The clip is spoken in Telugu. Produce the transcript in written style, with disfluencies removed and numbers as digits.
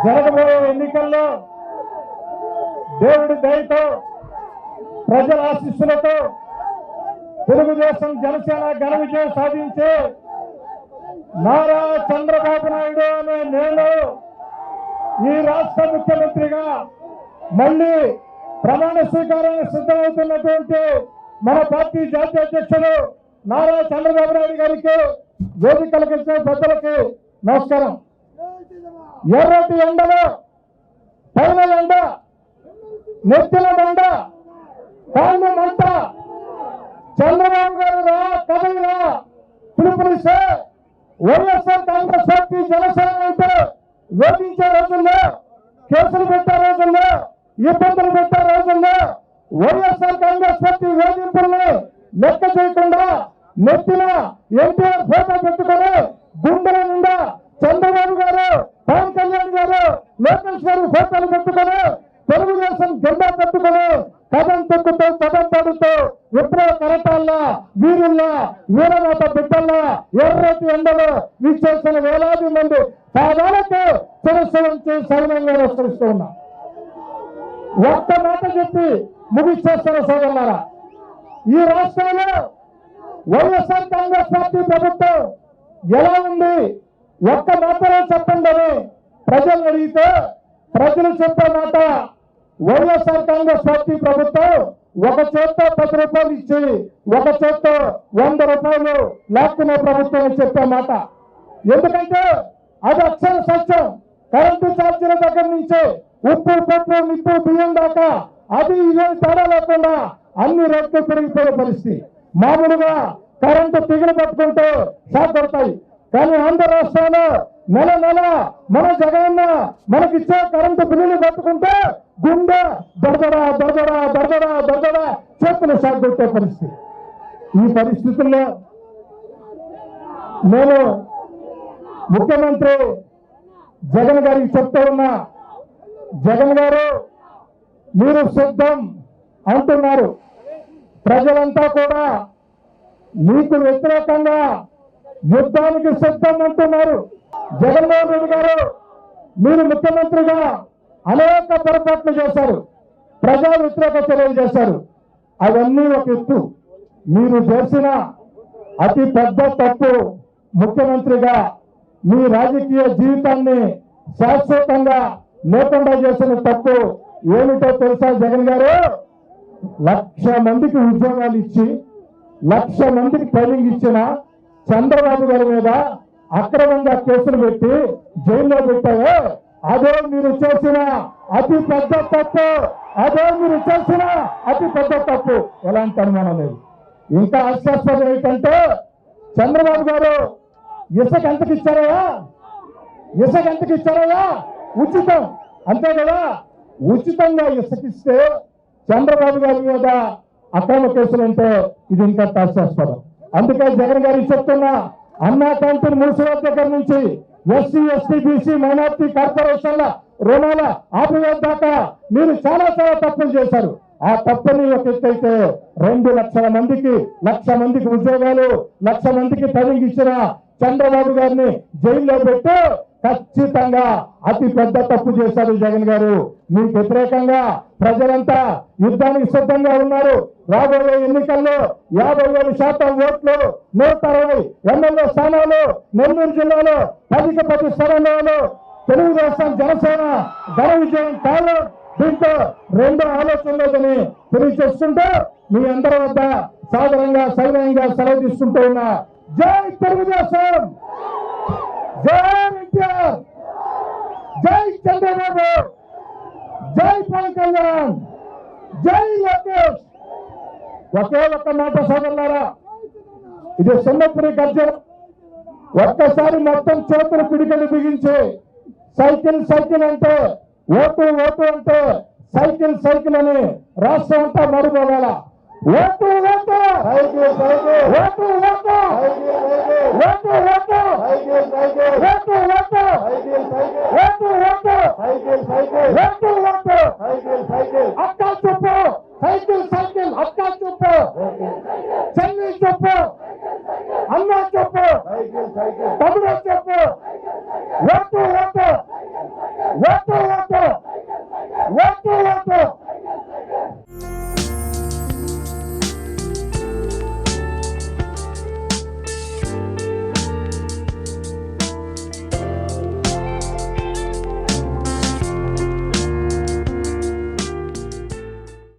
జరగబోయే ఎన్నికల్లో దేవుడి దయతో ప్రజల ఆశీస్సులతో తెలుగుదేశం జనసేన ఘన విజయం సాధించే నారా చంద్రబాబు నాయుడు అనే నేను ఈ రాష్ట్ర ముఖ్యమంత్రిగా మళ్ళీ ప్రమాణ స్వీకారానికి సిద్ధమవుతున్నటువంటి మన పార్టీ జాతీయ అధ్యక్షుడు నారా చంద్రబాబు నాయుడు గారికి వేదికలకు ఇచ్చిన పెద్దలకి నమస్కారం. ఎర్రటి ఎండలో పైన ఎండ, నెత్తిన దండ, కాళ్ళు మంట, చంద్రబాబు గారు రా కదలిరా పిలుపునిస్తే వైఎస్ఆర్ కాంగ్రెస్ పార్టీ జనసేన అయితే వేధించే రోజుల్లో, కేసులు పెట్టే రోజుల్లో, ఇబ్బందులు పెట్టే రోజుల్లో వైఎస్ఆర్ కాంగ్రెస్ పార్టీ వేధింపుల్ని లెక్క చేయకుండా నెత్తిన ఎన్టీఆర్ ఫోటో పెట్టుకుని గుండెల నిండా చంద్రబాబు గారు, పవన్ కళ్యాణ్ గారు, లోకేష్ గారు ఫోటోలు పెట్టుకుని తెలుగుదేశం జెండా పెట్టుకుని కథం తొక్కుతూ కథం పడుతూ విప్లవ కరటాల్లా, వీరుల్లా, వీరనాథ బిడ్డల్లా ఎర్రటి ఎండలో విచ్చేసిన వేలాది మంది పాదాలకు శిరస్సు వంచి సైన్యంగా నమస్కరిస్తూ ఉన్నా. ఒక్క మాట చెప్పి ముగిచ్చేస్తున్న సోదరులారా, ఈ రాష్ట్రంలో వైఎస్ఆర్ కాంగ్రెస్ పార్టీ ప్రభుత్వం ఎలా ఉంది ఒక్క మాటలో చెప్పండి అని ప్రజలు అడిగితే ప్రజలు చెప్పే మాట, వైఎస్ఆర్ కాంగ్రెస్ పార్టీ ప్రభుత్వం ఒక చేత్తో 10 రూపాయలు ఇచ్చి ఒక చేత్తో 100 రూపాయలు లాక్కునే ప్రభుత్వం అని చెప్పే మాట. ఎందుకంటే అది అక్షర సత్యం. కరెంటు ఛార్జీల దగ్గర నుంచి ఉప్పు, పప్పు, నిప్పు, బియ్యం దాకా అది ఇదేం తేడా లేకుండా అన్ని రేట్లు పెరిగిపోయే పరిస్థితి. మామూలుగా కరెంటు తిగిలి పట్టుకుంటూ షాక్ పడతాయి. కానీ ఆంధ్ర రాష్ట్రంలో నెల నెల మన జగనన్న మనకిచ్చే కరెంటు బిల్లులు పట్టుకుంటే గుండె దొరదడా దొరదడా దొరదడా దొరదడా చేతులు షాక్ కొట్టే పరిస్థితి. ఈ పరిస్థితుల్లో నేను ముఖ్యమంత్రి జగన్ గారికి చెప్తూ ఉన్నా, జగన్ గారు మీరు సిద్ధం అంటున్నారు, ప్రజలంతా కూడా మీకు వ్యతిరేకంగా యుద్ధానికి సిద్ధం అంటున్నారు. జగన్మోహన్ రెడ్డి గారు మీరు ముఖ్యమంత్రిగా అనేక పొరపాట్లు చేశారు, ప్రజా వ్యతిరేక చర్యలు చేశారు. అవన్నీ ఒక ఎత్తు. మీరు చేసిన అతి పెద్ద తప్పు ముఖ్యమంత్రిగా మీ రాజకీయ జీవితాన్ని శాశ్వతంగా లేకుండా చేసిన తప్పు ఏమిటో తెలుసా జగన్ గారు? 1,00,000 మందికి ఉద్యోగాలు ఇచ్చి 1,00,000 మందికి ట్రైనింగ్ ఇచ్చిన చంద్రబాబు గారి మీద అక్రమంగా కేసులు పెట్టి జైల్లో పెట్టారు. అదే మీరు చేసిన అతి పెద్ద తప్పు. అదే మీరు చేసిన అతి పెద్ద తప్పు. ఎలాంటి అనుమానం లేదు. ఇంకా ఆశ్చర్యం ఏంటంటే చంద్రబాబు గారు ఇసుక ఎంతకి ఇచ్చారయ్యా? ఇసుక ఎంతకి ఇచ్చారయ్యా? ఉచితం, అంతే కదా. ఉచితంగా ఇసుకిస్తే చంద్రబాబు గారి మీద అక్రమ కేసులు అంటే ఇది ఇంకా తాశాస్పదం. అందుకే జగన్ గారికి చెప్తున్నా, అన్నా క్యాంటీన్ మూసివేత దగ్గర నుంచి ఎస్సీ, ఎస్టీ, బీసీ, మైనార్టీ కార్పొరేషన్ల రుణాల ఆపివేత దాకా మీరు చాలా తప్పులు చేశారు. ఆ తప్పుని ఒక ఎత్తైతే 2 లక్షల మందికి 1,00,000 మందికి ఉద్యోగాలు, 1,00,000 మందికి ట్రైనింగ్ ఇచ్చిన చంద్రబాబు గారిని జైల్లో పెట్టు ఖచ్చితంగా అతి పెద్ద తప్పు చేశారు జగన్ గారు. మీకు వ్యతిరేకంగా ప్రజలంతా యుద్ధానికి సిద్ధంగా ఉన్నారు. రాబోయే ఎన్నికల్లో 57% ఓట్లు, 160 ఎమ్మెల్యే స్థానాలు నెల్లూరు జిల్లాలో 10కి 10 స్థానాలు తెలుగుదేశం జనసేన ఘన విజయం కాదు. దీంతో 2 ఆలోచన లేదని తెలియజేస్తుంటే మీ అందరి వద్ద సాధారణంగా సైన్యంగా సెలవు తీసుకుంటూ ఉన్నా. జై తెలుగుదేశం, జై ఎన్టీఆర్, జై చంద్రబాబు, జై పవన్ కళ్యాణ్, జై లోకేష్. ఒకే ఒక్క మాట సోదరులారా, ఇది సింహపురి గర్జన. ఒక్కసారి మొత్తం చేతులు పిడికలు బిగించి సైకిల్ సైకిల్ అంటే, ఓటు ఓటు అంటే సైకిల్ సైకిల్ అని రాష్ట్రం అంతా మరుపోవాల. Vote vote, vote vote, vote vote, vote vote, vote vote, అక్కా చెప్పు సైకిల్ సైకిల్, అక్కా చెప్పు చెల్లి చెప్పు, అన్న చెప్పు, తమ్ముడు చెప్పు, vote vote, vote vote vote